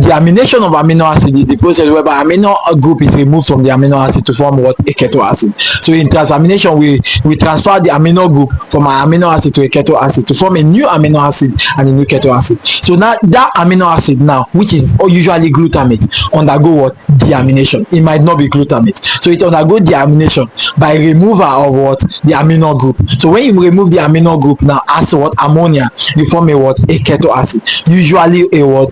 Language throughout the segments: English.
deamination of amino acid is the process whereby amino group is removed from the amino acid to form what? A keto acid. So in transamination, we transfer the amino group from an amino acid to a keto acid to form a new amino acid and a new keto acid. So now that amino acid now, which is usually glutamate, undergo what? Deamination. It might not be glutamate, so it undergo deamination by removal of what? The amino group. So when you remove the amino group now as what? Ammonia, you form a what? A keto acid, usually a what?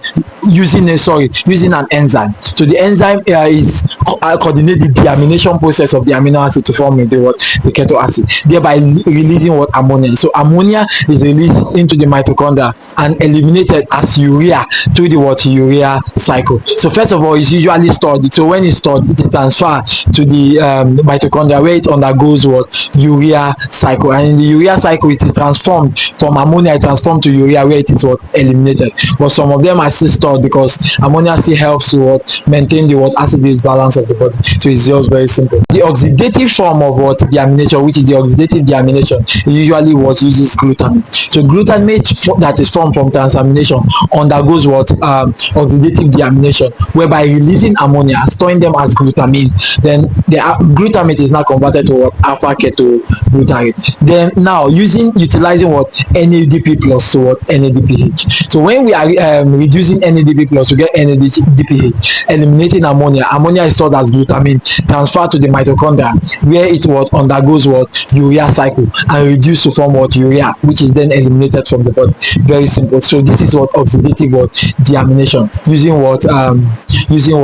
Using an enzyme. So the enzyme is coordinate the deamination process of the amino acid to form the what? The keto acid, thereby releasing what? Ammonia. So ammonia is released into the mitochondria and eliminated as urea through the what? Urea cycle. So first of all, it's usually stored. So when it's stored, it is transferred to the mitochondria, where it undergoes what? Urea cycle. And in the urea cycle, it is transformed from ammonia, it transformed to urea, where it is what? Eliminated. But some of them are still stored because ammonia still helps to what? Maintain the what? Acid-base balance of the body. So it's just very simple. The oxidative form of what? Deamination, which is the oxidative deamination, usually what? Uses glutamate. So glutamate that is formed from transamination undergoes what? Oxidative deamination, whereby releasing ammonia, storing them as glutamine. Then the glutamate is now converted to what? Alpha ketoglutarate. Then now utilizing what? NADP plus to what? NADPH. So when we are reducing NADP plus, we get NADPH, eliminating ammonia. Ammonia is stored as glutamine, transferred to the mitochondria, where it what? Undergoes what? Urea cycle and reduced to form what? Urea, which is then eliminated from the body. Very simple. So this is what? Oxidative what? Deamination, using what?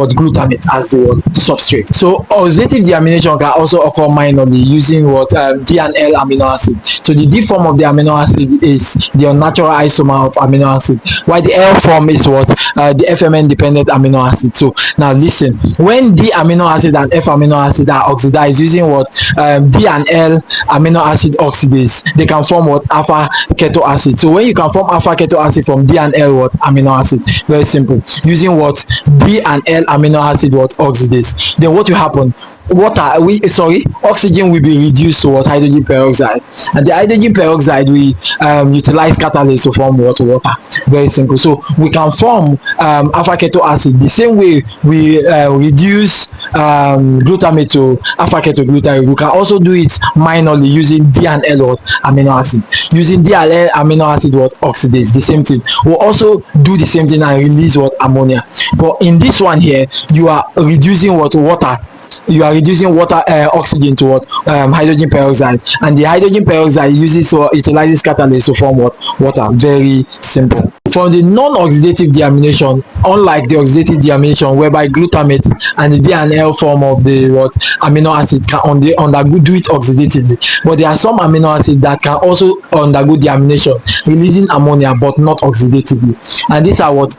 Glutamate as the what? Substrate. So oxidative deamination can also occur minorly using what? D and L amino acid. So the D form of the amino acid is the unnatural isomer of amino acid, while the L form is what? The FMN dependent amino acid. So now listen, when D amino acid and F amino acid are oxidized using what? D and L amino acid oxidase, they can form what? Alpha keto acid. So when you can form alpha keto acid from D and L what? Amino acid, very simple, using what? D and L amino acid what? Oxidase, then what will happen? Oxygen will be reduced to what? Hydrogen peroxide, and the hydrogen peroxide we utilize catalyst to form what? Water. Very simple. So we can form alpha keto acid the same way we reduce glutamate to alpha ketoglutarate. We can also do it minorly using D and L what? Amino acid, using D and L amino acid what? Oxidase, the same thing. We'll also do the same thing and release what? Ammonia. But in this one here, you are reducing what? Water. You are reducing water oxygen to what? Hydrogen peroxide, and the hydrogen peroxide utilizes catalyst to form what? Water. Very simple. From the non-oxidative deamination, unlike the oxidative deamination whereby glutamate and the D and L form of the what? Amino acid can undergo do it oxidatively, but there are some amino acids that can also undergo deamination, releasing ammonia but not oxidatively, and these are what?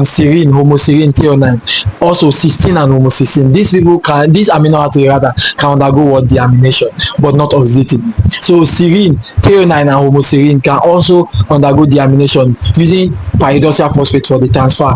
Serine, homoserine, threonine, also cysteine and homocysteine. These amino acids rather can undergo what? Deamination but not oxidatively. So serine, threonine and homoserine can also undergo deamination using pyridoxal phosphate for the transfer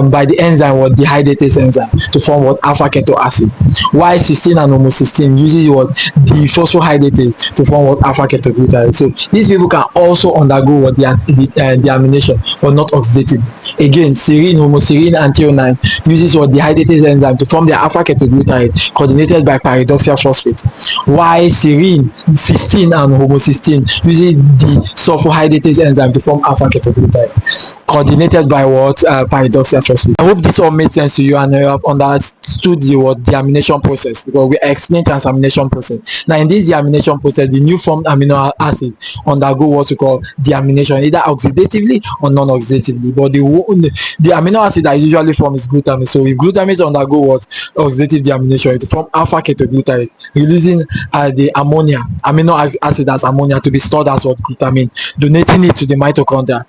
by the enzyme or dehydrogenase enzyme to form what? Alpha keto acid, while cysteine and homocysteine uses what? The phosphohydratase to form what? Alpha ketoglutarate. So these people can also undergo what? Deamination but not oxidatively. Again, serine, homoserine and threonine uses what? Dehydrogenase enzyme to form their alpha ketoglutarate coordinated by pyridoxal phosphate, while serine, cysteine and homocysteine uses the sulfohydratase enzyme to form alpha ketoglutarate coordinated by what? Pyridoxal phosphate. I hope this all made sense to you and you have understood the what? Deamination process, because we explained transamination process. Now in this deamination process, the new formed amino acid undergo what we call deamination, either oxidatively or non-oxidatively. But the amino acid that usually form is glutamate. So if glutamate undergo what? Oxidative deamination, it form alpha ketoglutarate, releasing the amino acid as ammonia to be stored as what? Glutamine, donating it to the mitochondria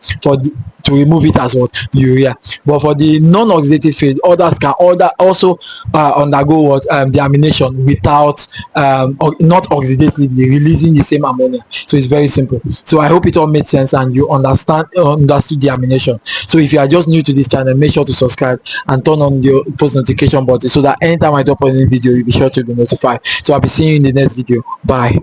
to remove it as what? Urea. But for the non-oxidative phase, others can also undergo what? Deamination without not oxidatively, releasing the same ammonia. So it's very simple. So I hope it all made sense and you understood deamination. So if you are just new to this channel, make sure to subscribe and turn on the post notification button so that anytime I drop a new video, you'll be sure to be notified. So I'll be seeing you in the next video. Bye.